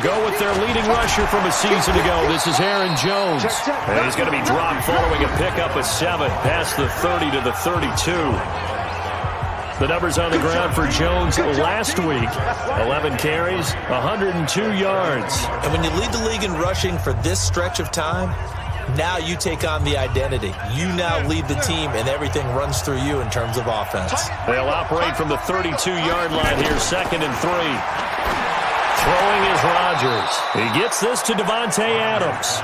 go with their leading rusher from a season ago. This is Aaron Jones. And he's going to be dropped following a pickup of 7 past the 30 to the 32. The numbers on the ground for Jones last week. 11 carries, 102 yards. And when you lead the league in rushing for this stretch of time, now you take on the identity. You now lead the team, and everything runs through you in terms of offense. They'll operate from the 32-yard line here, 2nd and 3. Throwing is Rodgers. He gets this to Davante Adams.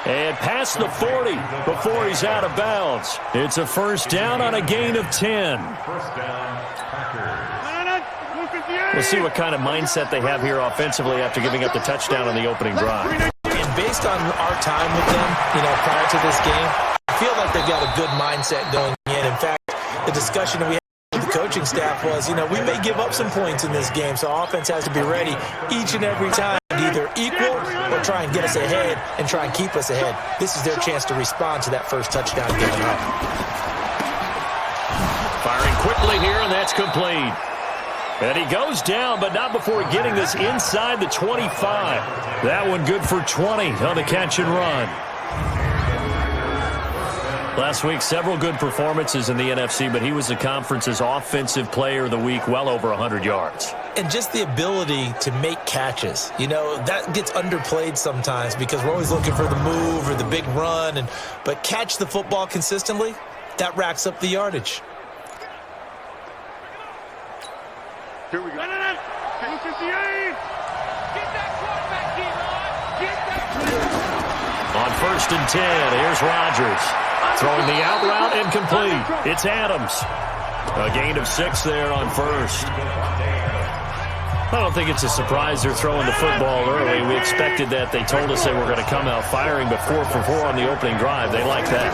And past the 40 before he's out of bounds. It's a first down on a gain of 10. We'll see what kind of mindset they have here offensively after giving up the touchdown on the opening drive. And based on our time with them, prior to this game, I feel like they've got a good mindset going in. In fact, the discussion we had with the coaching staff was, we may give up some points in this game, so offense has to be ready each and every time to either equal or try and get us ahead and try and keep us ahead. This is their chance to respond to that first touchdown given up. Firing quickly here, and that's complete. And he goes down, but not before getting this inside the 25. That one good for 20 on the catch and run. Last week, several good performances in the NFC, but he was the conference's offensive player of the week, well over 100 yards. And just the ability to make catches. That gets underplayed sometimes because we're always looking for the move or the big run. But catch the football consistently, that racks up the yardage. Here we go. On 1st and 10, here's Rodgers. Throwing the out route incomplete. It's Adams. A gain of 6 there on 1st. I don't think it's a surprise they're throwing the football early. We expected that. They told us they were going to come out firing, but 4 for 4 on the opening drive. They like that.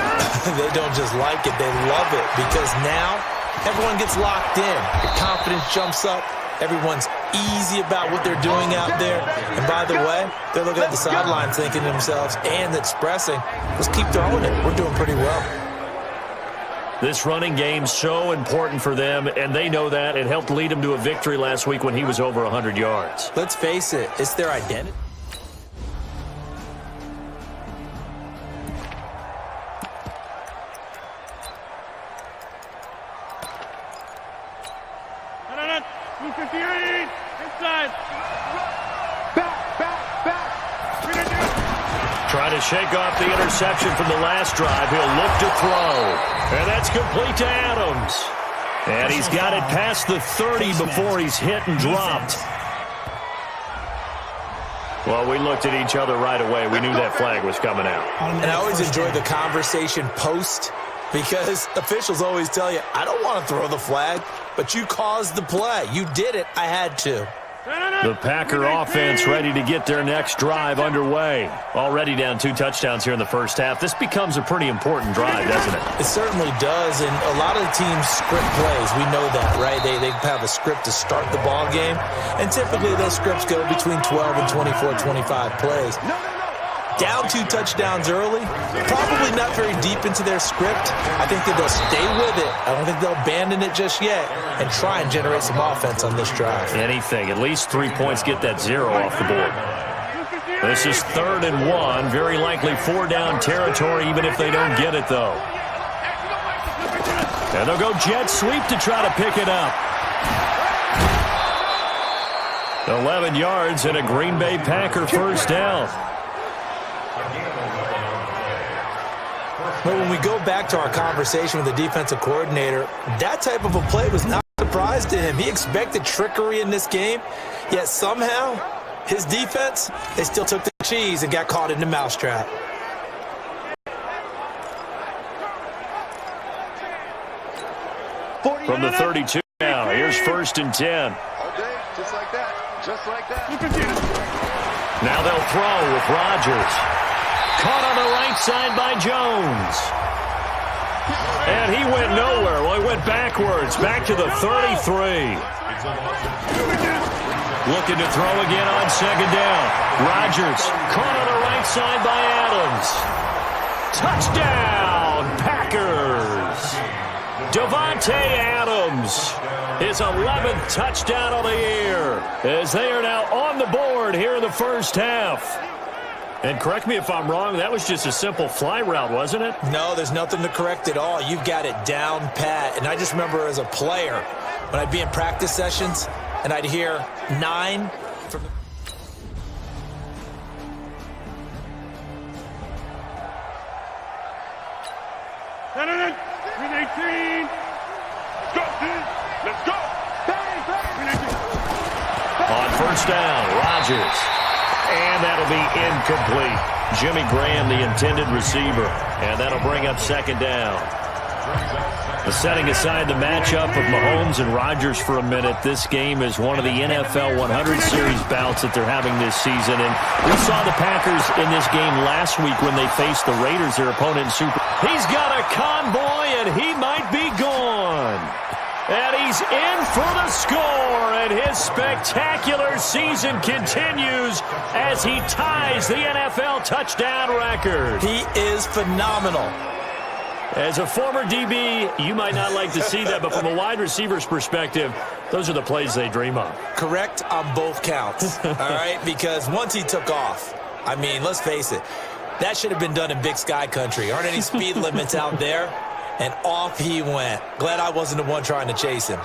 They don't just like it. They love it because now everyone gets locked in. The confidence jumps up. Everyone's easy about what they're doing out there. And by the way, they're looking at the sideline thinking to themselves and expressing, let's keep throwing it. We're doing pretty well. This running game's so important for them, and they know that. It helped lead them to a victory last week when he was over 100 yards. Let's face it, it's their identity. Trying to shake off the interception from the last drive. He'll look to throw. And that's complete to Adams. And he's got it past the 30 before he's hit and dropped. Well, we looked at each other right away. We knew that flag was coming out. And I always enjoy the conversation post because officials always tell you, I don't want to throw the flag, but you caused the play. You did it. I had to. The Packer offense ready to get their next drive underway. Already down 2 touchdowns here in the first half. This becomes a pretty important drive, doesn't it? It certainly does, and a lot of the teams script plays. We know that, right? They have a script to start the ball game, and typically those scripts go between 12 and 24, 25 plays. Down 2 touchdowns early, probably not very deep into their script. I think that they'll stay with it. I don't think they'll abandon it just yet and try and generate some offense on this drive. Anything. At least 3 points, get that 0 off the board. This is 3rd and 1. Very likely 4-down territory, even if they don't get it, though. And they'll go jet sweep to try to pick it up. 11 yards and a Green Bay Packer first down. But when we go back to our conversation with the defensive coordinator, that type of a play was not a surprise to him. He expected trickery in this game, yet somehow his defense, they still took the cheese and got caught in the mousetrap. From the 32 now, here's 1st and 10. Okay, just like that. Just like that. Now they'll throw with Rodgers. Caught on the right side by Jones. And he went nowhere. Well, he went backwards, back to the 33. Looking to throw again on 2nd down. Rodgers caught on the right side by Adams. Touchdown, Packers. Davante Adams, his 11th touchdown of the year, as they are now on the board here in the first half. And correct me if I'm wrong, that was just a simple fly route, wasn't it? No, there's nothing to correct at all. You've got it down pat. And I just remember as a player, when I'd be in practice sessions, and I'd hear 9 from the... Let's go. On first down, Rodgers. And that'll be incomplete. Jimmy Graham, the intended receiver. And that'll bring up second down. Setting aside the matchup of Mahomes and Rodgers for a minute, this game is one of the NFL 100 Series bouts that they're having this season. And we saw the Packers in this game last week when they faced the Raiders, their opponent in Super. He's got a convoy, and he might be gone. And he's in for the score, and his spectacular season continues as he ties the NFL touchdown record. He is phenomenal. As a former DB, you might not like to see that, but from a wide receiver's perspective, those are the plays they dream of. Correct on both counts, all right? Because once he took off, I mean, let's face it, that should have been done in Big Sky Country. Aren't any speed limits out there? And off he went. Glad I wasn't the one trying to chase him.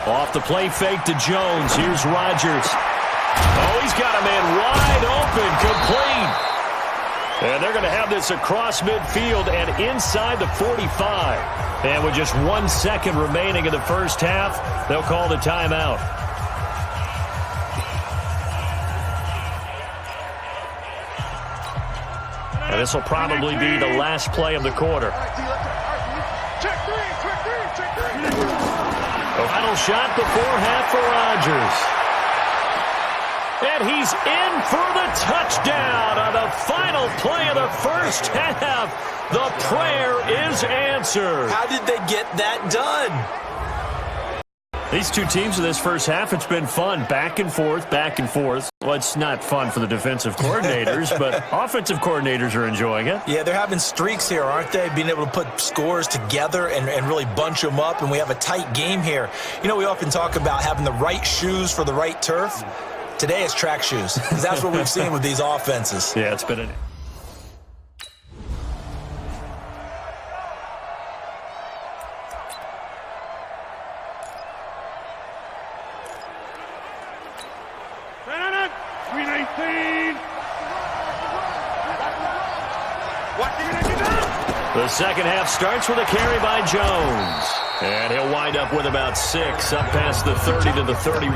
Off the play fake to Jones. Here's Rodgers. Oh, he's got a man wide open, complete. And they're going to have this across midfield and inside the 45. And with just 1 second remaining in the first half, they'll call the timeout. And this will probably be the last play of the quarter. Final shot before half for Rodgers. And he's in for the touchdown on the final play of the first half. The prayer is answered. How did they get that done? These two teams in this first half, it's been fun. Back and forth, back and forth. Well, it's not fun for the defensive coordinators, but offensive coordinators are enjoying it. Yeah, they're having streaks here, aren't they? Being able to put scores together and really bunch them up, and we have a tight game here. You know, we often talk about having the right shoes for the right turf. Today it's track shoes, because that's what we've seen with these offenses. Yeah, it's been an... The second half starts with a carry by Jones. And he'll wind up with about 6, up past the 30 to the 31.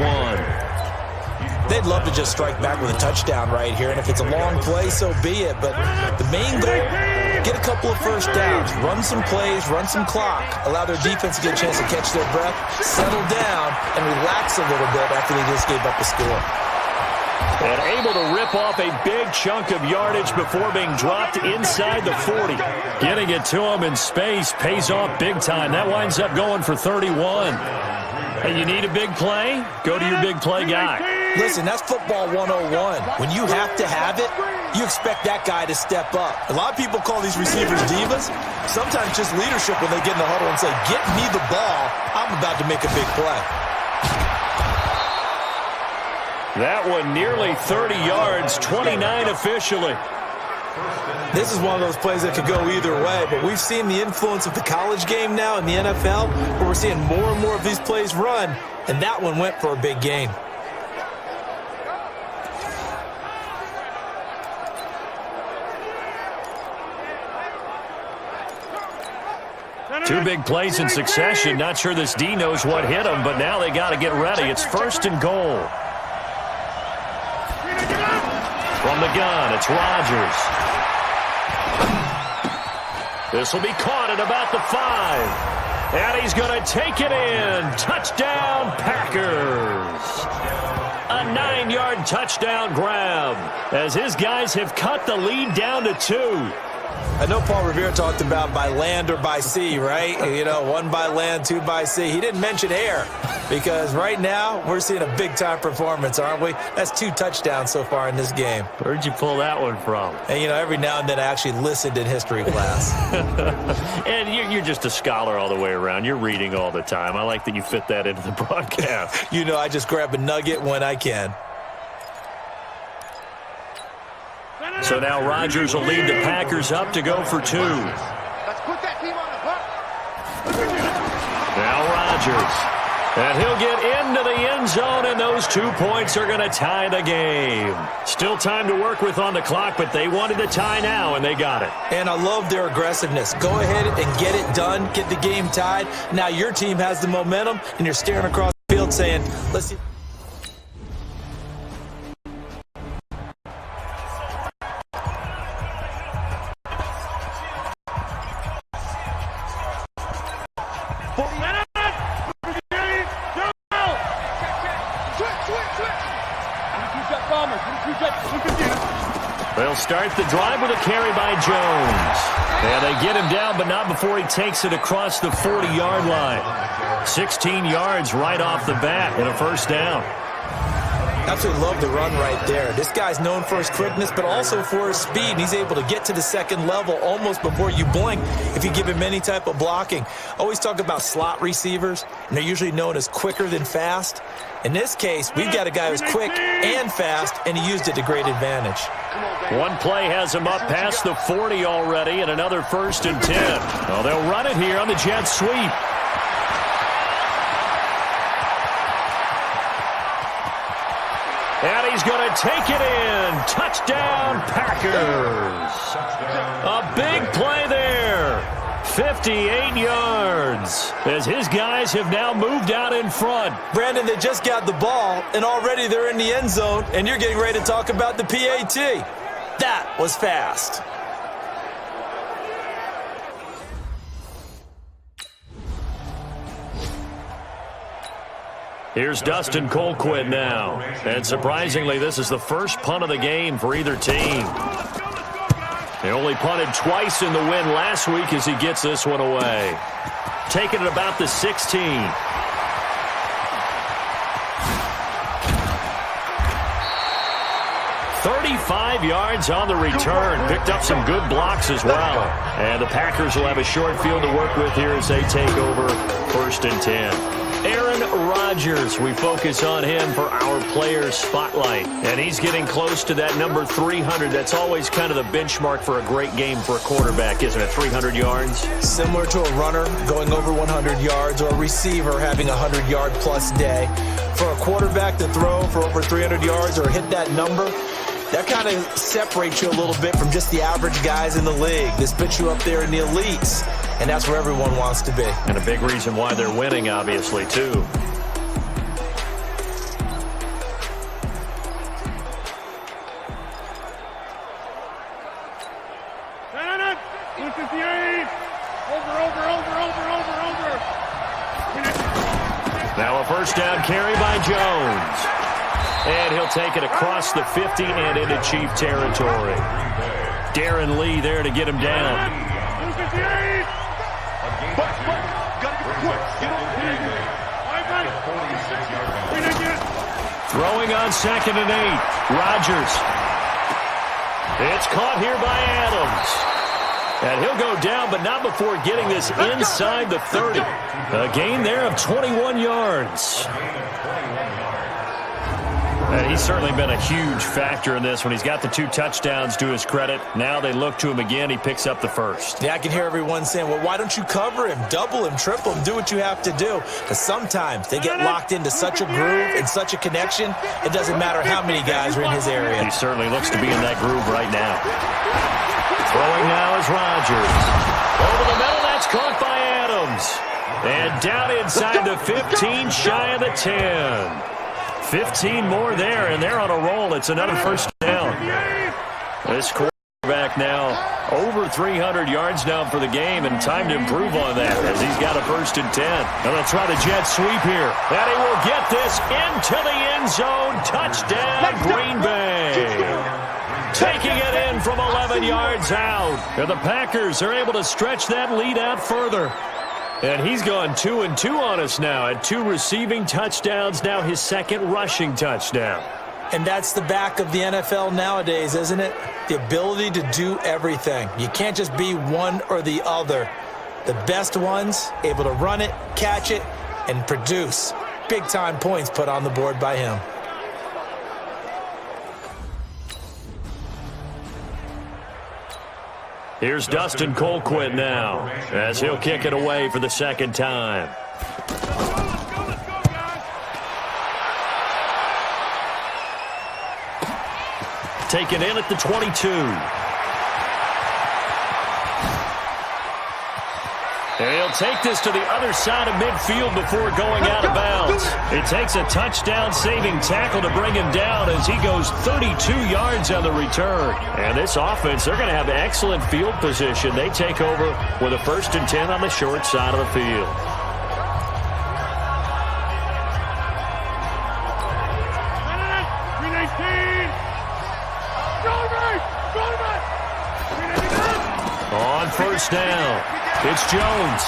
They'd love to just strike back with a touchdown right here, and if it's a long play, so be it. But the main goal, get a couple of first downs, run some plays, run some clock, allow their defense to get a chance to catch their breath, settle down, and relax a little bit after they just gave up a score. And able to rip off a big chunk of yardage before being dropped inside the 40. Getting it to him in space pays off big time. That winds up going for 31. Hey, you need a big play? Go to your big play guy. Listen, that's football 101. When you have to have it, you expect that guy to step up. A lot of people call these receivers divas. Sometimes just leadership when they get in the huddle and say, get me the ball, I'm about to make a big play. That one nearly 30 yards, 29 officially. This is one of those plays that could go either way, but we've seen the influence of the college game now in the NFL, where we're seeing more and more of these plays run, and that one went for a big gain. Two big plays in succession. Not sure this D knows what hit him, but now they got to get ready. It's first and goal. From the gun, it's Rodgers. This will be caught at about the 5. And he's going to take it in. Touchdown, Packers. A 9-yard touchdown grab as his guys have cut the lead down to 2. I know Paul Revere talked about by land or by sea, right? You know, 1 by land, 2 by sea. He didn't mention air because right now we're seeing a big-time performance, aren't we? That's 2 touchdowns so far in this game. Where'd you pull that one from? And, you know, every now and then I actually listened in history class. And you're just a scholar all the way around. You're reading all the time. I like that you fit that into the broadcast. You know, I just grab a nugget when I can. So now Rodgers will lead the Packers up to go for 2. Let's put that team on the hook. Now Rodgers. And he'll get into the end zone, and those 2 points are going to tie the game. Still time to work with on the clock, but they wanted the tie now, and they got it. And I love their aggressiveness. Go ahead and get it done. Get the game tied. Now your team has the momentum, and you're staring across the field saying, let's see. They'll start the drive with a carry by Jones. And they get him down, but not before he takes it across the 40-yard line. 16 yards right off the bat and a first down. Absolutely love the run right there. This guy's known for his quickness, but also for his speed. And he's able to get to the second level almost before you blink if you give him any type of blocking. Always talk about slot receivers, and they're usually known as quicker than fast. In this case, we've got a guy who's quick and fast, and he used it to great advantage. One play has him up past the 40 already, and another 1st and 10. Well, they'll run it here on the jet sweep. And he's going to take it in. Touchdown, Packers. A big play there. 58 yards as his guys have now moved out in front. Brandon, they just got the ball, and already they're in the end zone, and you're getting ready to talk about the PAT. That was fast. Here's Dustin Colquitt now. And surprisingly, this is the first punt of the game for either team. They only punted twice in the win last week as he gets this one away. Taking it about the 16. 35 yards on the return. Picked up some good blocks as well. And the Packers will have a short field to work with here as they take over 1st and 10. Aaron Rodgers, we focus on him for our Players Spotlight. And he's getting close to that number 300. That's always kind of the benchmark for a great game for a quarterback, isn't it? 300 yards? Similar to a runner going over 100 yards or a receiver having a 100-yard-plus day. For a quarterback to throw for over 300 yards or hit that number, that kind of separates you a little bit from just the average guys in the league. This puts you up there in the elites, and that's where everyone wants to be. And a big reason why they're winning, obviously, too. Now a first down carry by Jones. And he'll take it across the 50 and into Chief territory. Darren Lee there to get him down. Throwing on 2nd and 8. Rodgers. It's caught here by Adams. And he'll go down, but not before getting this inside the 30. A gain there of 21 yards. And he's certainly been a huge factor in this when he's got the 2 touchdowns to his credit. Now they look to him again. He picks up the first. Yeah, I can hear everyone saying, well, why don't you cover him, double him, triple him, do what you have to do? Because sometimes they get locked into such a groove and such a connection, it doesn't matter how many guys are in his area. He certainly looks to be in that groove right now. Throwing now is Rodgers. Over the middle, that's caught by Adams. And down inside the 15, shy of the 10. 15 more there, and they're on a roll. It's another first down. This quarterback quarterback now. Over 300 yards now for the game, and time to improve on that as he's got a 1st and 10. And they'll try the jet sweep here. And he will get this into the end zone. Touchdown, Green Bay. Taking it in from 11 yards out. And the Packers are able to stretch that lead out further. And he's gone 2-2 on us now at 2 receiving touchdowns, now his 2nd rushing touchdown. And that's the back of the NFL nowadays, isn't it? The ability to do everything. You can't just be one or the other. The best ones able to run it, catch it, and produce big-time points put on the board by him. Here's Dustin Colquitt now as he'll kick it away for the 2nd time. Taken in at the 22. And he'll take this to the other side of midfield before going out of bounds. It takes a touchdown-saving tackle to bring him down as he goes 32 yards on the return. And this offense, they're going to have excellent field position. They take over with a 1st and 10 on the short side of the field. On 1st down, it's Jones.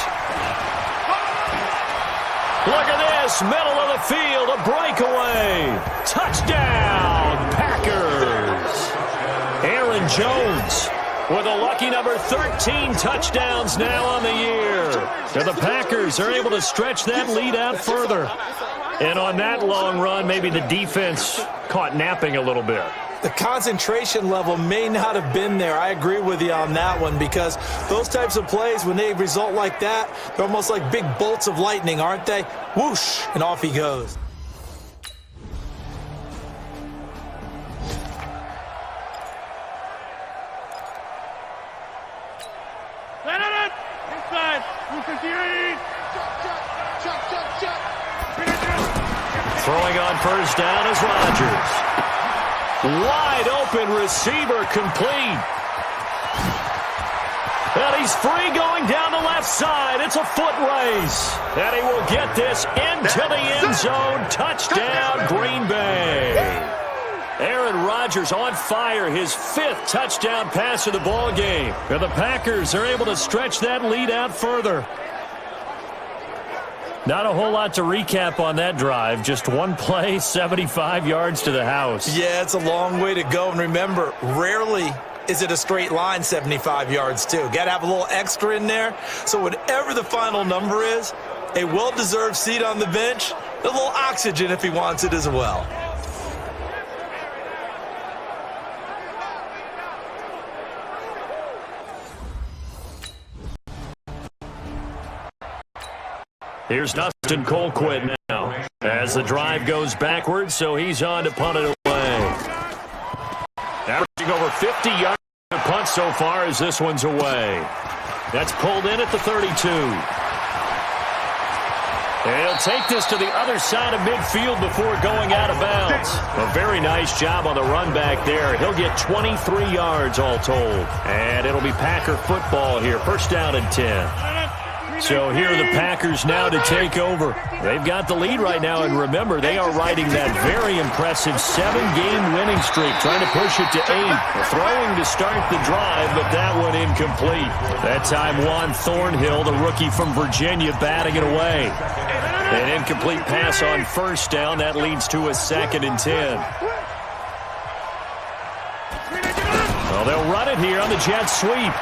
Look at this, middle of the field, a breakaway. Touchdown, Packers. Aaron Jones with a lucky number 13 touchdowns now on the year. And the Packers are able to stretch that lead out further. And on that long run, maybe the defense caught napping a little bit. The concentration level may not have been there. I agree with you on that one because those types of plays, when they result like that, they're almost like big bolts of lightning, aren't they? Whoosh, and off he goes. Inside. 258. Throwing on 1st down is Rodgers. Wide open receiver complete. And he's free going down the left side. It's a foot race. And he will get this into the end zone. Touchdown, Green Bay. Aaron Rodgers on fire, his 5th touchdown pass of the ball game. And the Packers are able to stretch that lead out further. Not a whole lot to recap on that drive. Just one play, 75 yards to the house. Yeah, it's a long way to go. And remember, rarely is it a straight line 75 yards, too. Got to have a little extra in there. So whatever the final number is, a well-deserved seat on the bench, a little oxygen if he wants it as well. Here's Dustin Colquitt now as the drive goes backwards, so he's on to punt it away. Averaging over 50 yards to punt so far as this one's away. That's pulled in at the 32. And he'll take this to the other side of midfield before going out of bounds. A very nice job on the run back there. He'll get 23 yards all told. And it'll be Packer football here. 1st down and 10. So here are the Packers now to take over. They've got the lead right now, and remember, they are riding that very impressive 7-game winning streak, trying to push it to 8. Throwing to start the drive, but that one incomplete. That time, Juan Thornhill, the rookie from Virginia, batting it away. An incomplete pass on 1st down. That leads to a 2nd and 10. Well, they'll run it here on the jet sweep.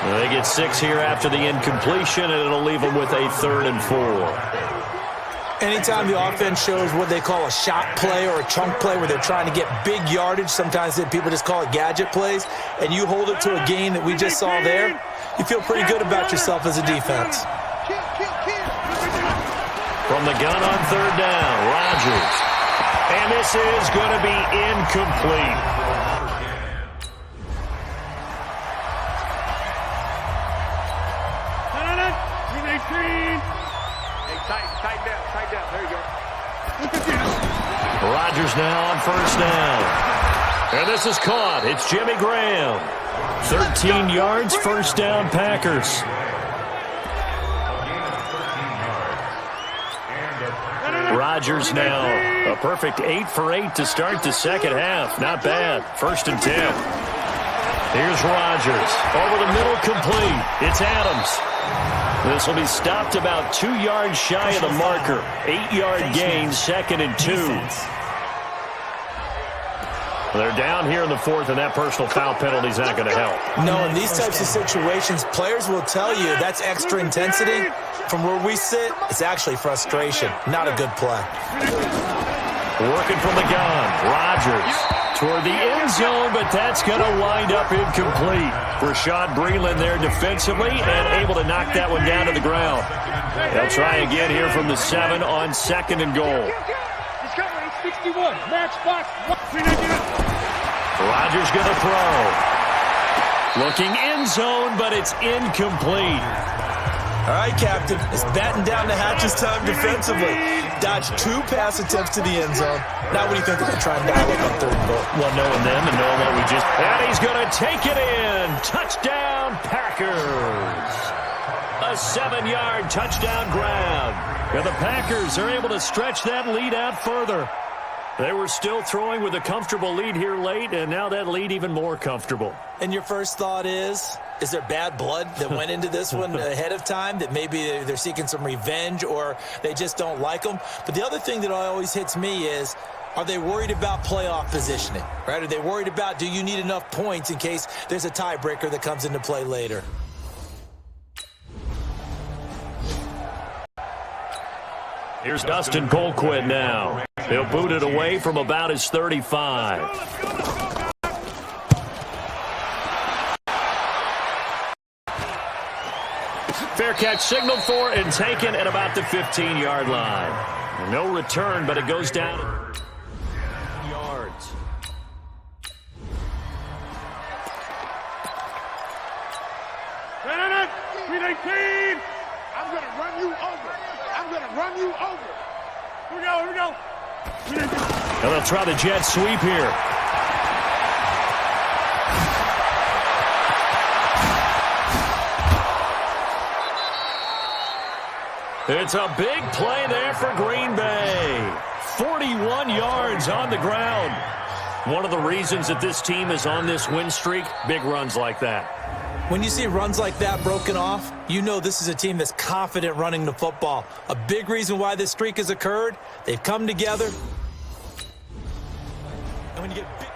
They get 6 here after the incompletion, and it'll leave them with a 3rd and 4. Anytime the offense shows what they call a shot play or a chunk play where they're trying to get big yardage, sometimes people just call it gadget plays, and you hold it to a gain that we just saw there, you feel pretty good about yourself as a defense. From the gun on 3rd down, Rodgers. And this is going to be incomplete. Rodgers now on 1st down. And this is caught. It's Jimmy Graham. 13 yards, first down, Packers. Rodgers now a perfect 8 for 8 to start the second half. Not bad. 1st and 10. Here's Rodgers. Over the middle, complete. It's Adams. This will be stopped about 2 yards shy of the marker. 8-yard gain, 2nd and 2. They're down here in the 4th, and that personal foul penalty is not going to help. No, in these types of situations, players will tell you that's extra intensity. From where we sit, it's actually frustration. Not a good play. Working from the gun. Rodgers toward the end zone, but that's going to wind up incomplete. Rashad Breeland there defensively and able to knock that one down to the ground. They'll try again here from the 7 on 2nd and goal. 61, match box. Rodgers going to throw. Looking end zone, but it's incomplete. All right, Captain. It's batten down the hatches time defensively. Dodged 2 pass attempts to the end zone. Now what do you think they're going to try and dial up on 3rd and goal? Well, knowing them and knowing what we just... And he's going to take it in. Touchdown, Packers. A 7-yard touchdown grab. And the Packers are able to stretch that lead out further. They were still throwing with a comfortable lead here late, and now that lead even more comfortable. And your first thought is there bad blood that went into this one ahead of time, that maybe they're seeking some revenge or they just don't like them? But the other thing that always hits me is, are they worried about playoff positioning? Right? Are they worried about, do you need enough points in case there's a tiebreaker that comes into play later? Here's Dustin Colquitt now. He'll boot it away from about his 35. Fair catch signaled for and taken at about the 15-yard line. No return, but it goes down yards. Bennett, 319. I'm going to run you over. I'm going to run you over. Here we go, here we go. And they'll try the jet sweep here. It's a big play there for Green Bay. 41 yards on the ground. One of the reasons that this team is on this win streak, big runs like that. When you see runs like that broken off, you know this is a team that's confident running the football. A big reason why this streak has occurred, they've come together. And when you get big...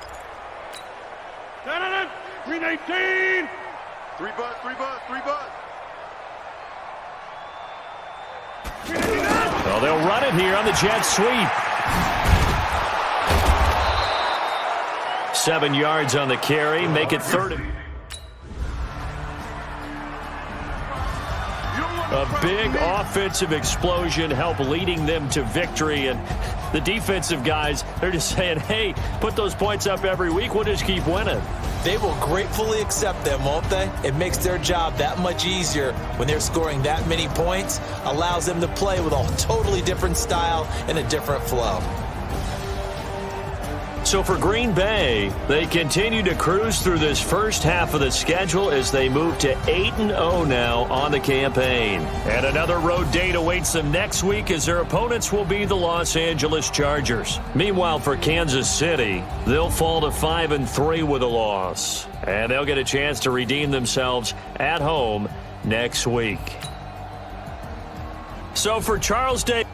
319. 3 butts, 3 butts, 3 butts. Well, they'll run it here on the jet sweep. 7 yards on the carry, make it 30. A big offensive explosion help leading them to victory. And the defensive guys, they're just saying, hey, put those points up every week. We'll just keep winning. They will gratefully accept them, won't they? It makes their job that much easier when they're scoring that many points. Allows them to play with a totally different style and a different flow. So for Green Bay, they continue to cruise through this first half of the schedule as they move to 8-0 now on the campaign. And another road date awaits them next week as their opponents will be the Los Angeles Chargers. Meanwhile, for Kansas City, they'll fall to 5-3 with a loss. And they'll get a chance to redeem themselves at home next week. So for Charles Day...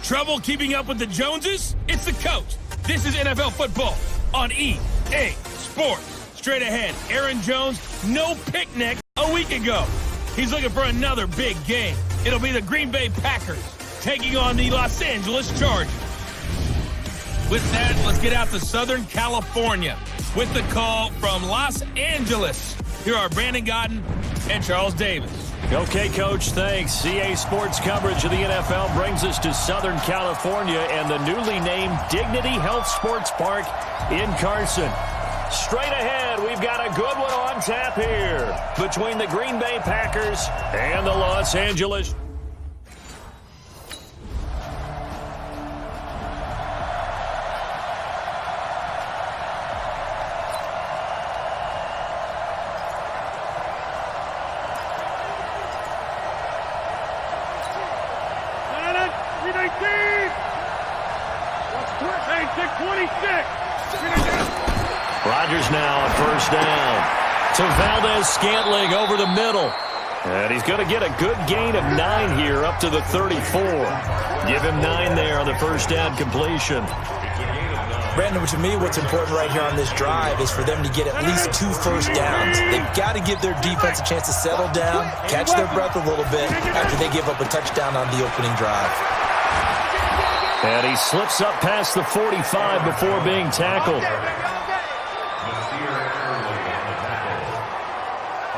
Trouble keeping up with the Joneses? It's the coach. This is NFL football on EA Sports. Straight ahead, Aaron Jones, no picnic a week ago. He's looking for another big game. It'll be the Green Bay Packers taking on the Los Angeles Chargers. With that, let's get out to Southern California with the call from Los Angeles. Here are Brandon Godden and Charles Davis. Okay, Coach, thanks. EA Sports coverage of the NFL brings us to Southern California and the newly named Dignity Health Sports Park in Carson. Straight ahead, we've got a good one on tap here between the Green Bay Packers and the Los Angeles. Rodgers now on first down to Valdez-Scantling over the middle. And he's going to get a good gain of 9 here up to the 34. Give him 9 there on the first down completion. Brandon, to me, what's important right here on this drive is for them to get at least 2 first downs. They've got to give their defense a chance to settle down, catch their breath a little bit after they give up a touchdown on the opening drive. And he slips up past the 45 before being tackled.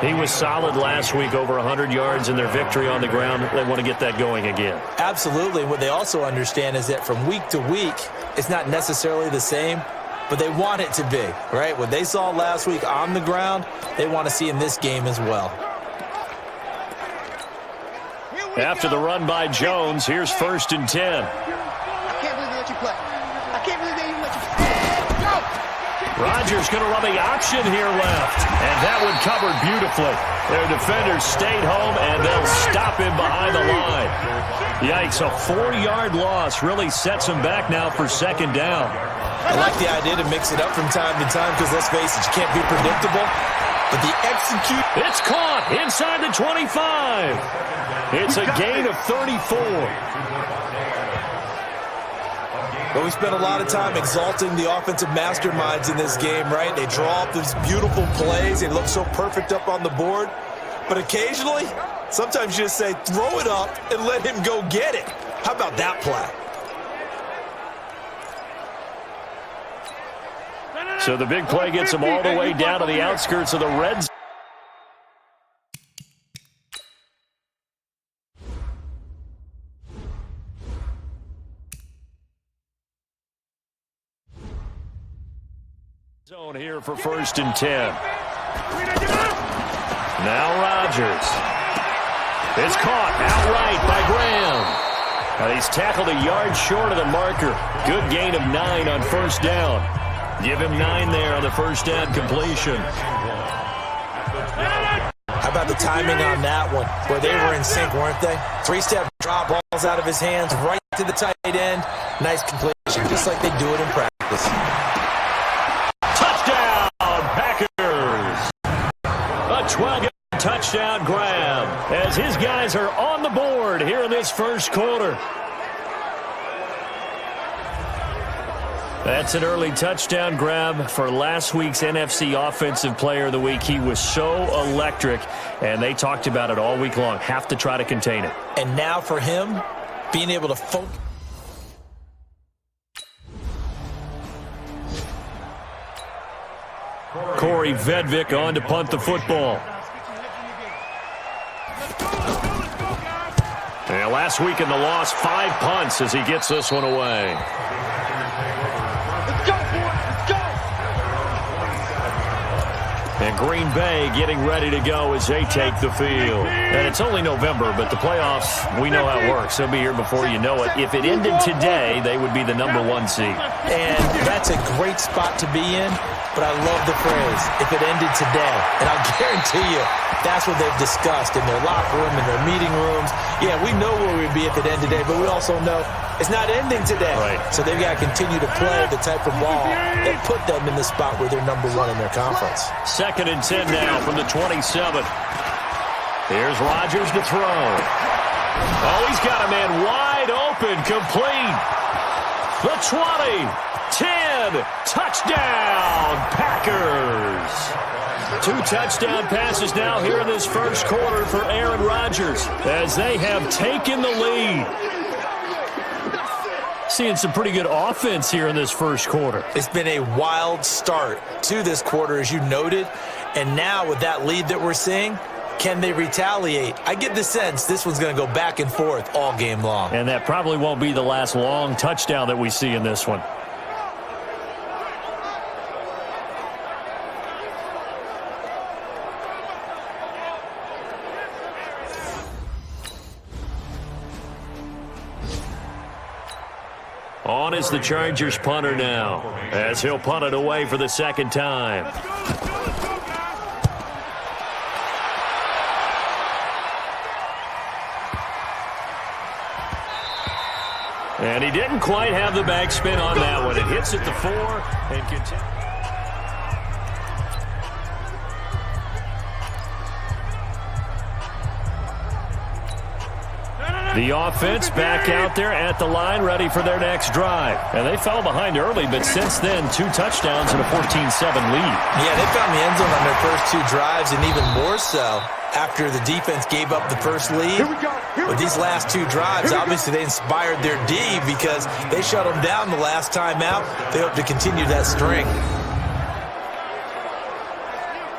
He was solid last week, over 100 yards in their victory on the ground. They want to get that going again. Absolutely. What they also understand is that from week to week, it's not necessarily the same, but they want it to be, right? What they saw last week on the ground, they want to see in this game as well. After the run by Jones, here's 1st and 10. I can't believe they let you play. I can't believe they even let you play. Rodgers going to run the option here left, and that one covered beautifully. Their defenders stayed home, and they'll stop him behind the line. Yikes, a 4-yard loss really sets him back now for 2nd down. I like the idea to mix it up from time to time because, let's face it, you can't be predictable. But the execute... It's caught inside the 25. It's a gain of 34. But we spent a lot of time exalting the offensive masterminds in this game, right? They draw up these beautiful plays. They look so perfect up on the board. But occasionally, sometimes you just say, throw it up and let him go get it. How about that play? So the big play gets them all the way down to the outskirts of the red zone. Zone here for 1st and 10. Now Rodgers. It's caught outright by Graham. He's tackled a yard short of the marker. Good gain of 9 on 1st down. Give him 9 there on the 1st down completion. How about the timing on that one, where they were in sync, weren't they? 3-step drop, balls out of his hands, right to the tight end. Nice completion, just like they do it in practice. Touchdown, Packers! A 12-yard touchdown grab as his guys are on the board here in this first quarter. That's an early touchdown grab for last week's NFC Offensive Player of the Week. He was so electric, and they talked about it all week long. Have to try to contain it. And now for him, being able to focus. Corey Vedvik on to punt the football. And last week in the loss, 5 punts as he gets this one away. And Green Bay getting ready to go as they take the field. And it's only November, but the playoffs, we know how it works. They'll be here before you know it. If it ended today, they would be the #1 seed. And that's a great spot to be in, but I love the phrase, if it ended today. And I'll guarantee you, that's what they've discussed in their locker room, in their meeting rooms. Yeah, we know where we'd be if it ended today, but we also know it's not ending today. Right. So they've got to continue to play the type of ball that put them in the spot where they're #1 in their conference. 2nd and 10 now from the 27. Here's Rodgers to throw. Oh, he's got a man wide open. Incomplete. The 20, 10, touchdown, Packers. 2 touchdown passes now here in this first quarter for Aaron Rodgers as they have taken the lead. Seeing some pretty good offense here in this first quarter. It's been a wild start to this quarter, as you noted. And now with that lead that we're seeing, can they retaliate? I get the sense this one's going to go back and forth all game long. And that probably won't be the last long touchdown that we see in this one. On is the Chargers punter now, as he'll punt it away for the second time. And he didn't quite have the backspin on that one. It hits at the 4 and continues. The offense back out there at the line, ready for their next drive. And they fell behind early, but since then, 2 touchdowns and a 14-7 lead. Yeah, they found the end zone on their first 2 drives, and even more so after the defense gave up the first lead. But these last 2 drives, obviously they inspired their D because they shut them down the last time out. They hope to continue that string.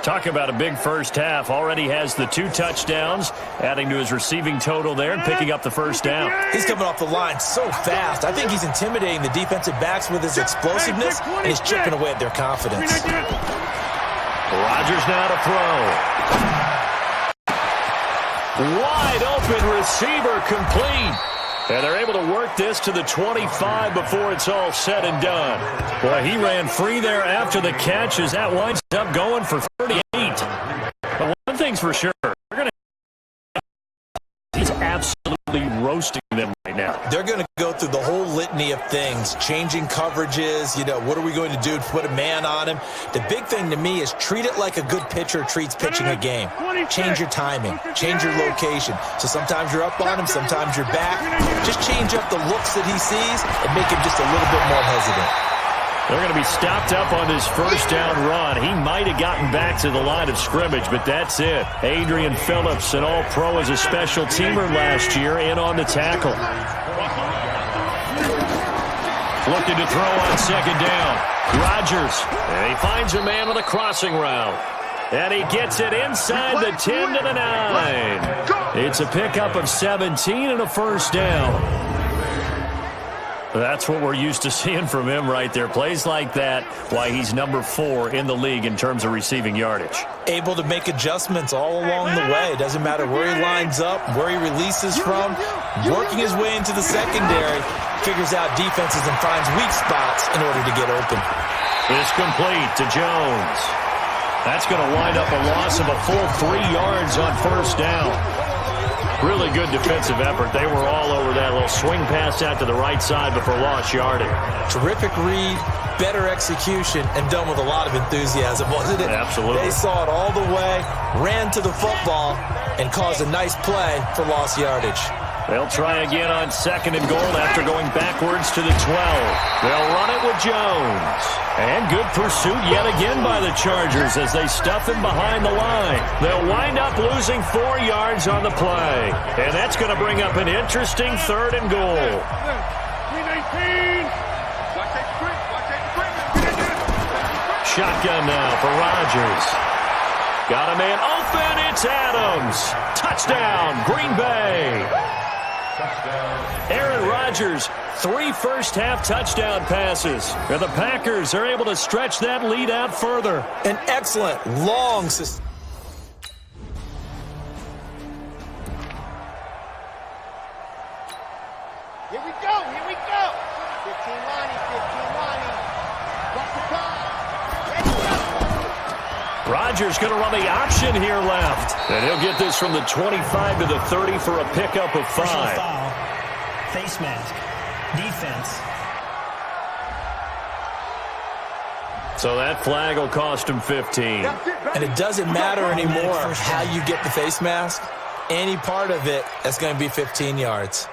Talk about a big first half. Already has the 2 touchdowns, adding to his receiving total there and picking up the first down. He's coming off the line so fast. I think he's intimidating the defensive backs with his explosiveness, and he's chipping away at their confidence. Rodgers now to throw. Wide open receiver complete. And they're able to work this to the 25 before it's all said and done. Well, he ran free there after the catch as that winds up going for 38. But one thing's for sure, he's absolutely roasting them right now. They're going to go through the whole litany of things, changing coverages, what are we going to do to put a man on him? The big thing to me is treat it like a good pitcher treats pitching a game. Change your timing, change your location. So sometimes you're up on him, sometimes you're back. Just change up the looks that he sees and make him just a little bit more hesitant. They're going to be stopped up on his first down run. He might have gotten back to the line of scrimmage, but that's it. Adrian Phillips, an all-pro as a special teamer last year, in on the tackle. Looking to throw on second down. Rodgers, and he finds a man with a crossing route. And he gets it inside the 10 to the 9. It's a pickup of 17 and a first down. That's what we're used to seeing from him right there. Plays like that, why he's number 4 in the league in terms of receiving yardage. Able to make adjustments all along the way. Doesn't matter where he lines up, where he releases from. Working his way into the secondary, figures out defenses and finds weak spots in order to get open. It's complete to Jones. That's going to wind up a loss of a full 3 yards on first down. Really good defensive effort. They were all over that little swing pass out to the right side before lost yardage. Terrific read, better execution, and done with a lot of enthusiasm, wasn't it? Absolutely. They saw it all the way, ran to the football, and caused a nice play for lost yardage. They'll try again on second and goal after going backwards to the 12. They'll run it with Jones. And good pursuit yet again by the Chargers as they stuff him behind the line. They'll wind up losing 4 yards on the play. And that's going to bring up an interesting third and goal. Shotgun now for Rodgers. Got a man open. It's Adams. Touchdown, Green Bay. Aaron Rodgers, 3 first-half touchdown passes. And the Packers are able to stretch that lead out further. An excellent long Here we go. 15 Lonnie. Got the ball. Ready to go. Rodgers going to run the option here left. And he'll get this from the 25 to the 30 for a pickup of 5. Foul. Face mask. Defense. So that flag will cost him 15. And it doesn't matter anymore how you get the face mask. Any part of it, that's going to be 15 yards.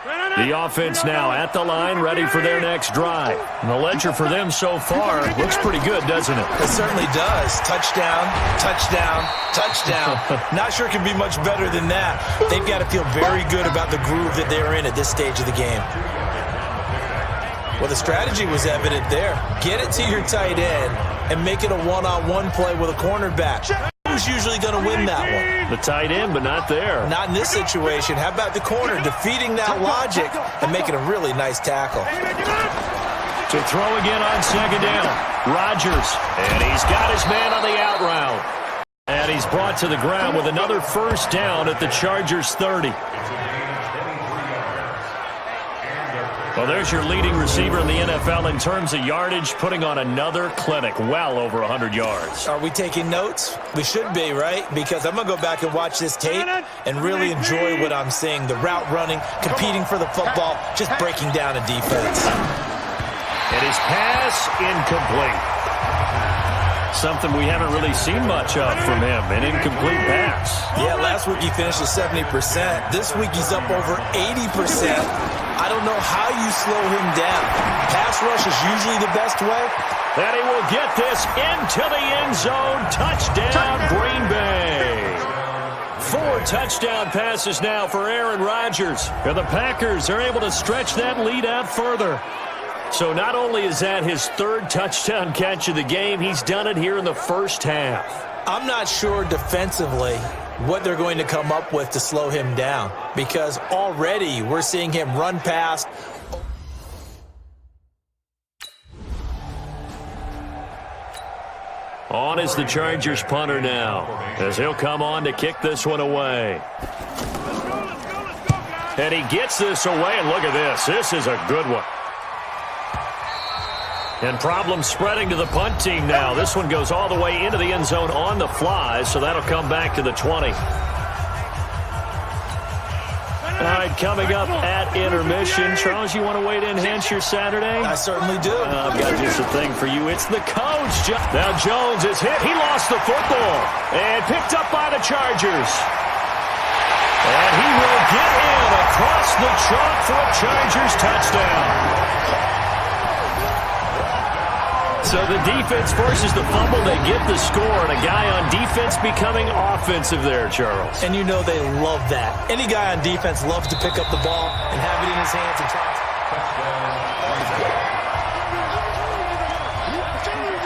The offense now at the line, ready for their next drive. And the ledger for them so far looks pretty good, doesn't it? It certainly does. Touchdown, touchdown, touchdown. Not sure it can be much better than that. They've got to feel very good about the groove that they're in at this stage of the game. Well, the strategy was evident there. Get it to your tight end and make it a one-on-one play with a cornerback. Who's usually going to win that one? The tight end, but not there. Not in this situation. How about the corner defeating that logic and making a really nice tackle? To throw again on second down. Rodgers, and he's got his man on the out route. And he's brought to the ground with another first down at the Chargers' 30. Well, there's your leading receiver in the NFL in terms of yardage, putting on another clinic, well over 100 yards. Are we taking notes? We should be, right? Because I'm going to go back and watch this tape and really enjoy what I'm seeing. The route running, competing for the football, just breaking down a defense. And his pass incomplete. Something we haven't really seen much of from him, an incomplete pass. Yeah, last week he finished at 70%. This week he's up over 80%. I don't know how you slow him down. Pass rush is usually the best way. And he will get this into the end zone. Touchdown, Green Bay. 4 touchdown passes now for Aaron Rodgers. And the Packers are able to stretch that lead out further. So not only is that his 3rd touchdown catch of the game, he's done it here in the first half. I'm not sure defensively what they're going to come up with to slow him down, because already we're seeing him run past. On is the Chargers punter now, as he'll come on to kick this one away. And he gets this away, and look at this. This is a good one. And problems spreading to the punt team now. This one goes all the way into the end zone on the fly, so that'll come back to the 20. All right, coming up at intermission. Charles, you want to wait to enhance your Saturday? I certainly do. I've got just a thing for you. It's the coach. Now Jones is hit. He lost the football and picked up by the Chargers. And he will get in across the chalk for a Chargers touchdown. So the defense forces the fumble. They get the score, and a guy on defense becoming offensive there, Charles. And you know they love that. Any guy on defense loves to pick up the ball and have it in his hands and try.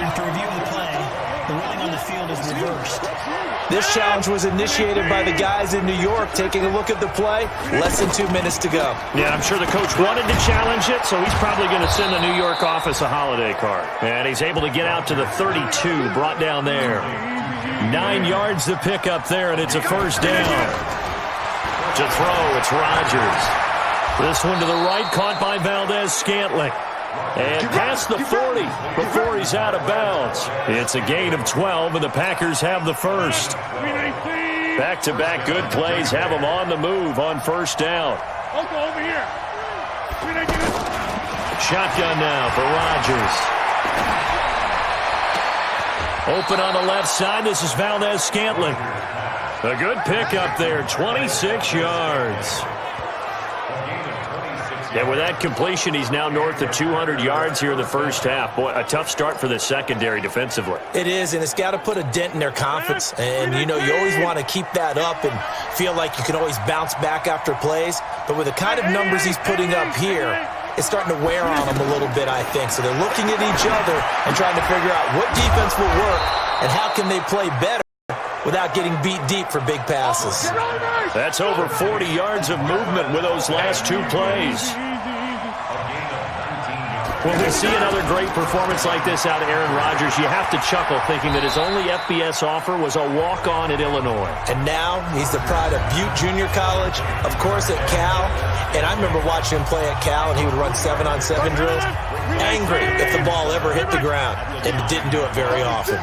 After reviewing the play, the ruling on the field is reversed. This challenge was initiated by the guys in New York. Taking a look at the play, less than 2 minutes to go. Yeah, I'm sure the coach wanted to challenge it, so he's probably going to send the New York office a holiday card. And he's able to get out to the 32, brought down there. 9 yards to pick up there, and it's a first down. To throw, it's Rodgers. This one to the right, caught by Valdez-Scantling. And past the 40 before he's out of bounds. It's a gain of 12, and the Packers have the first. Back-to-back good plays have them on the move on first down. Over here. Shotgun now for Rodgers. Open on the left side. This is Valdez-Scantling. A good pickup there, 26 yards. And with that completion, he's now north of 200 yards here in the first half. Boy, a tough start for the secondary defensively. It is, and it's got to put a dent in their confidence. And, you know, you always want to keep that up and feel like you can always bounce back after plays. But with the kind of numbers he's putting up here, it's starting to wear on them a little bit, I think. So they're looking at each other and trying to figure out what defense will work and how can they play better without getting beat deep for big passes. That's over 40 yards of movement with those last 2 plays. When we see another great performance like this out of Aaron Rodgers, you have to chuckle thinking that his only FBS offer was a walk-on at Illinois. And now he's the pride of Butte Junior College, of course at Cal. And I remember watching him play at Cal, and he would run 7-on-7 drills. Angry if the ball ever hit the ground, and didn't do it very often.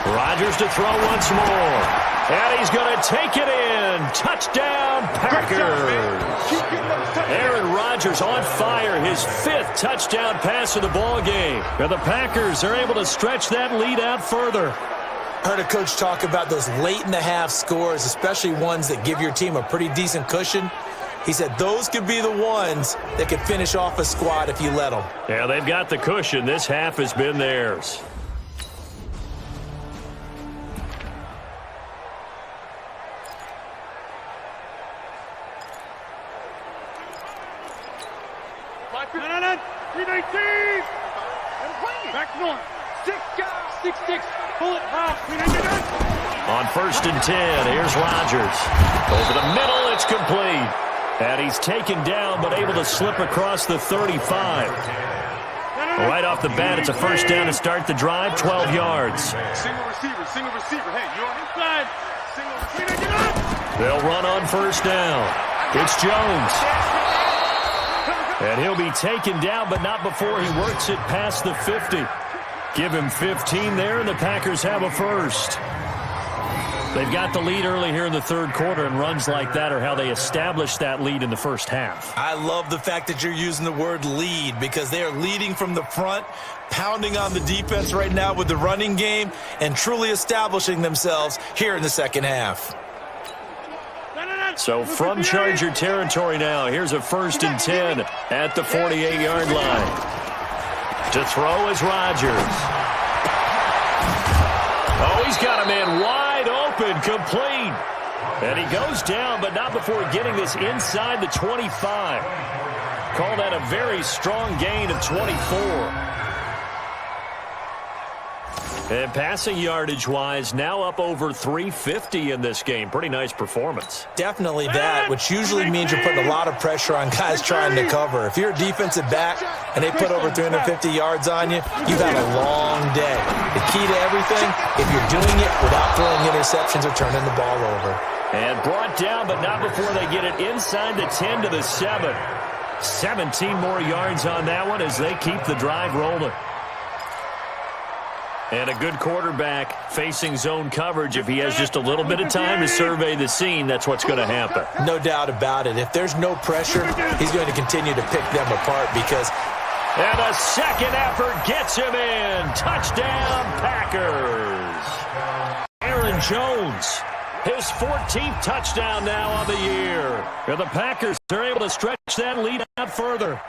Rodgers to throw once more. And he's going to take it in. Touchdown, Packers. Aaron Rodgers on fire. His 5th touchdown pass of the ball game. And the Packers are able to stretch that lead out further. Heard a coach talk about those late-in-the-half scores, especially ones that give your team a pretty decent cushion. He said those could be the ones that could finish off a squad if you let them. Yeah, they've got the cushion. This half has been theirs. On 1st and 10, here's Rodgers. Over the middle, it's complete. And he's taken down, but able to slip across the 35. Right off the bat, it's a first down to start the drive, 12 yards. Single receiver. Hey, you're on inside. Single receiver. They'll run on 1st down. It's Jones. And he'll be taken down, but not before he works it past the 50. Give him 15 there, and the Packers have a first. They've got the lead early here in the 3rd quarter, and runs like that are how they establish that lead in the first half. I love the fact that you're using the word lead because they are leading from the front, pounding on the defense right now with the running game, and truly establishing themselves here in the 2nd half. So from Charger territory now, here's a 1st and 10 at the 48-yard line. To throw is Rodgers. Oh, he's got a man wide open, complete. And he goes down, but not before getting this inside the 25. Call that a very strong gain of 24. And passing yardage-wise, now up over 350 in this game. Pretty nice performance. Definitely that, which usually means you're putting a lot of pressure on guys trying to cover. If you're a defensive back and they put over 350 yards on you, you've had a long day. The key to everything, if you're doing it without throwing interceptions or turning the ball over. And brought down, but not before they get it inside the 10 to the 7. 17 more yards on that one as they keep the drive rolling. And a good quarterback facing zone coverage. If he has just a little bit of time to survey the scene, that's what's going to happen. No doubt about it. If there's no pressure, he's going to continue to pick them apart because... And a second effort gets him in. Touchdown, Packers. Aaron Jones, his 14th touchdown now on the year. And the Packers are able to stretch that lead out further.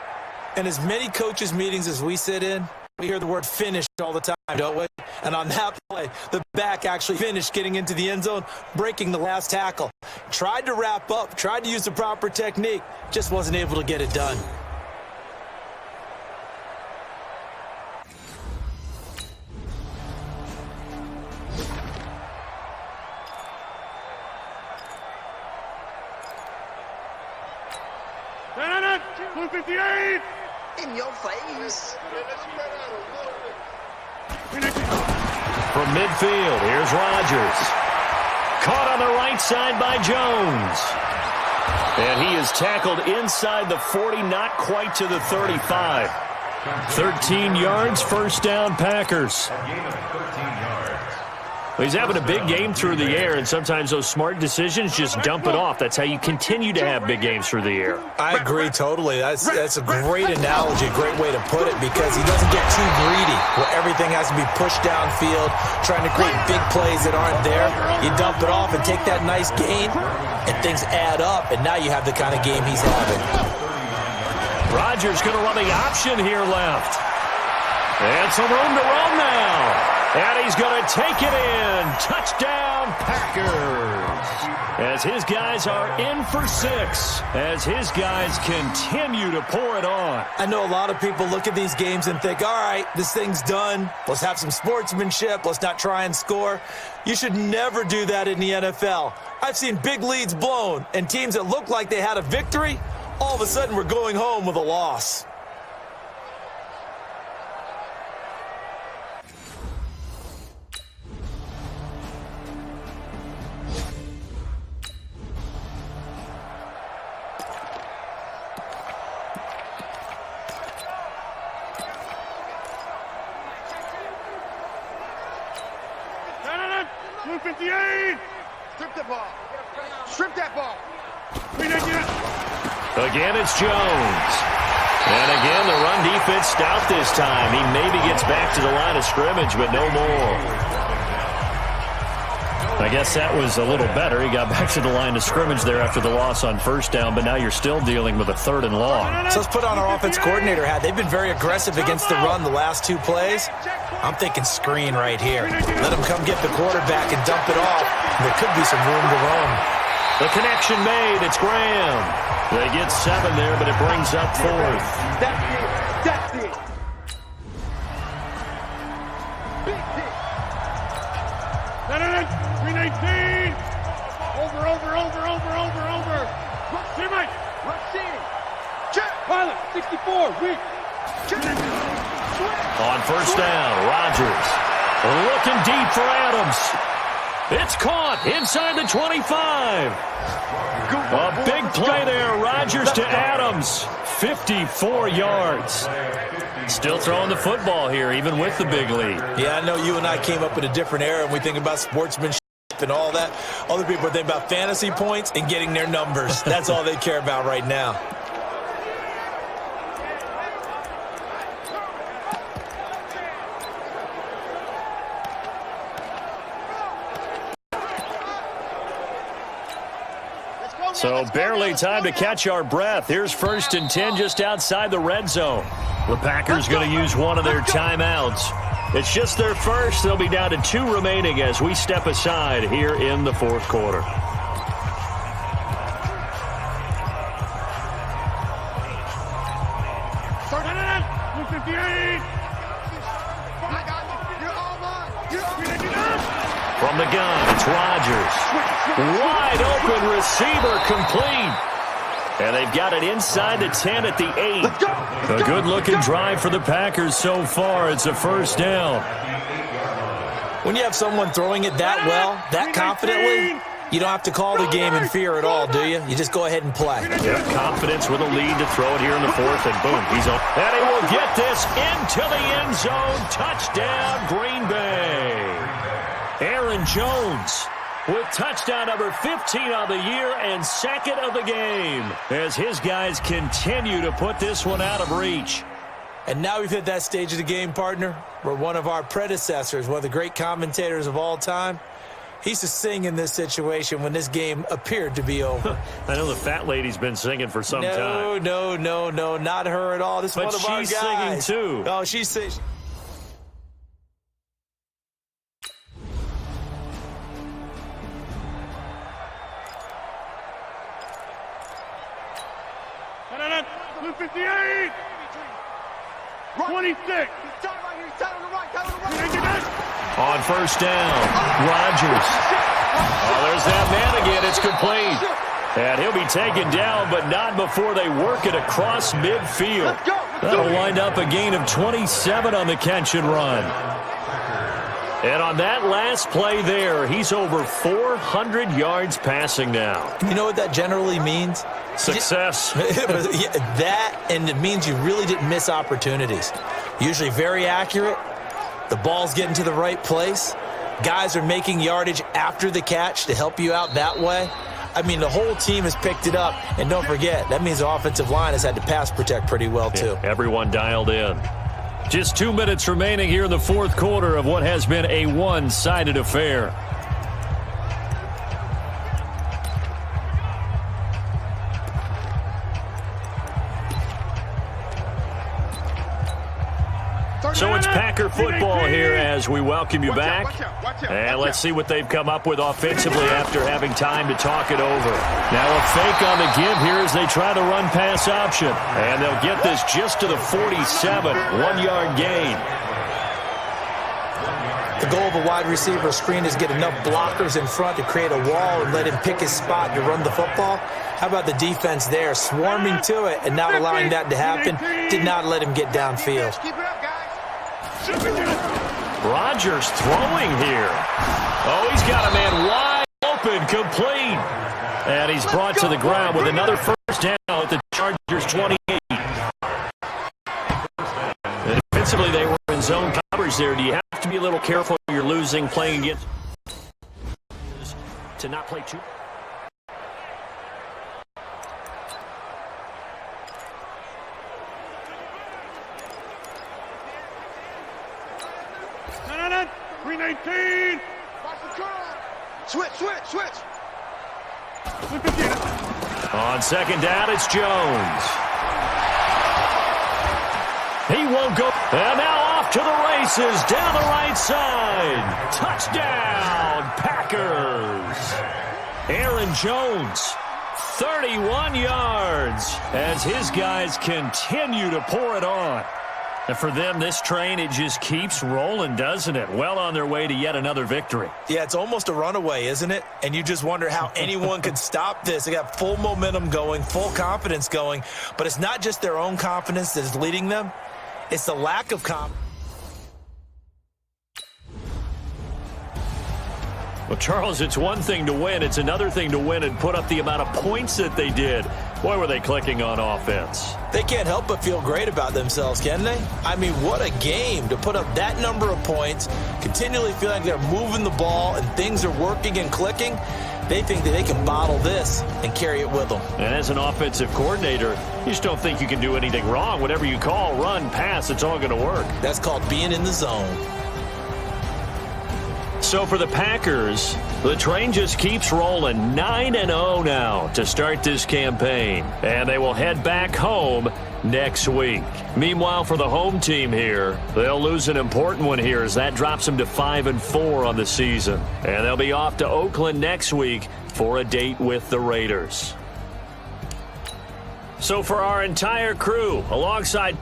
In as many coaches' meetings as we sit in, we hear the word finished all the time, don't we? And on that play, the back actually finished getting into the end zone, breaking the last tackle. Tried to wrap up, tried to use the proper technique, just wasn't able to get it done. In your face. From midfield, here's Rodgers. Caught on the right side by Jones. And he is tackled inside the 40, not quite to the 35. 13 yards, first down, Packers. Well, he's having a big game through the air, and sometimes those smart decisions just dump it off. That's how you continue to have big games through the air. I agree totally. That's a great analogy, a great way to put it, because he doesn't get too greedy where everything has to be pushed downfield, trying to create big plays that aren't there. You dump it off and take that nice gain, and things add up, and now you have the kind of game he's having. Rodgers going to run the option here left. And some room to run now. And he's going to take it in. Touchdown, Packers. As his guys are in for 6. As his guys continue to pour it on. I know a lot of people look at these games and think, all right, this thing's done. Let's have some sportsmanship. Let's not try and score. You should never do that in the NFL. I've seen big leads blown, and teams that look like they had a victory, all of a sudden we're going home with a loss. Again, it's Jones. And again, the run defense stout this time. He maybe gets back to the line of scrimmage, but no more. I guess that was a little better. He got back to the line of scrimmage there after the loss on first down, but now you're still dealing with a 3rd and long. So let's put on our offense coordinator hat. They've been very aggressive against the run the last 2 plays. I'm thinking screen right here. Let them come get the quarterback and dump it off. There could be some room to roam. The connection made. It's Graham. They get 7 there, but it brings up 4th. That's it. That's it. Big hit. 319. Over. Teammate. Rush in. Check. Pilot, 64. Weak. Check. On first down, Rodgers looking deep for Adams. It's caught inside the 25. A big play there. Rodgers to Adams. 54 yards. Still throwing the football here, even with the big lead. Yeah, I know you and I came up in a different era, and we think about sportsmanship and all that. Other people think about fantasy points and getting their numbers. That's all they care about right now. So barely time to catch our breath. Here's 1st and 10 just outside the red zone. The Packers going to use one of their timeouts. It's just their first. They'll be down to 2 remaining as we step aside here in the 4th quarter. From the gun, it's Rodgers. Wide open receiver, complete. And they've got it inside the 10 at the 8. A good-looking drive for the Packers so far. It's a 1st down. When you have someone throwing it that well, that confidently, you don't have to call the game in fear at all, do you? You just go ahead and play. Yep, confidence with a lead to throw it here in the 4th, and boom, he's on. And he will get this into the end zone. Touchdown, Green Bay. Aaron Jones with touchdown number 15 on the year and 2nd of the game as his guys continue to put this one out of reach. And now we've hit that stage of the game, partner, where one of our predecessors, one of the great commentators of all time, he used to sing in this situation when this game appeared to be over. I know the fat lady's been singing for some time. No, not her at all. This is one of our guys. But she's singing too. Oh, she's singing. Blue 58. 26. On first down, Rodgers. Oh, there's that man again. It's complete. And he'll be taken down, but not before they work it across midfield. That'll wind up a gain of 27 on the catch and run. And on that last play there, he's over 400 yards passing now. You know what that generally means? Success. That, and it means you really didn't miss opportunities. Usually very accurate. The ball's getting to the right place. Guys are making yardage after the catch to help you out that way. I mean, the whole team has picked it up. And don't forget, that means the offensive line has had to pass protect pretty well, too. Yeah, everyone dialed in. Just 2 minutes remaining here in the 4th quarter of what has been a one-sided affair. So it's Packer football here as we welcome you back. And let's see what they've come up with offensively after having time to talk it over. Now a fake on the give here as they try to run pass option. And they'll get this just to the 47, 1-yard gain. The goal of a wide receiver screen is get enough blockers in front to create a wall and let him pick his spot to run the football. How about the defense there, swarming to it and not allowing that to happen? Did not let him get downfield. Rodgers throwing here. Oh, he's got a man wide open, complete. And he's brought to the ground with another first down at the Chargers 28. And defensively, they were in zone coverage there. Do you have to be a little careful you're losing playing against to not play too? Switch. On second down, it's Jones. He won't go. And now off to the races down the right side. Touchdown, Packers. Aaron Jones, 31 yards as his guys continue to pour it on. And for them, this train, it just keeps rolling, doesn't it? Well on their way to yet another victory. Yeah, it's almost a runaway, isn't it? And you just wonder how anyone could stop this. They got full momentum going, full confidence going. But it's not just their own confidence that is leading them. It's the lack of confidence. Well, Charles, it's one thing to win. It's another thing to win and put up the amount of points that they did. Boy, were they clicking on offense. They can't help but feel great about themselves, can they? I mean, what a game to put up that number of points, continually feel like they're moving the ball and things are working and clicking. They think that they can bottle this and carry it with them. And as an offensive coordinator, you just don't think you can do anything wrong. Whatever you call, run, pass, it's all going to work. That's called being in the zone. So for the Packers, the train just keeps rolling 9-0 now to start this campaign. And they will head back home next week. Meanwhile, for the home team here, they'll lose an important one here as that drops them to 5-4 on the season. And they'll be off to Oakland next week for a date with the Raiders. So for our entire crew, alongside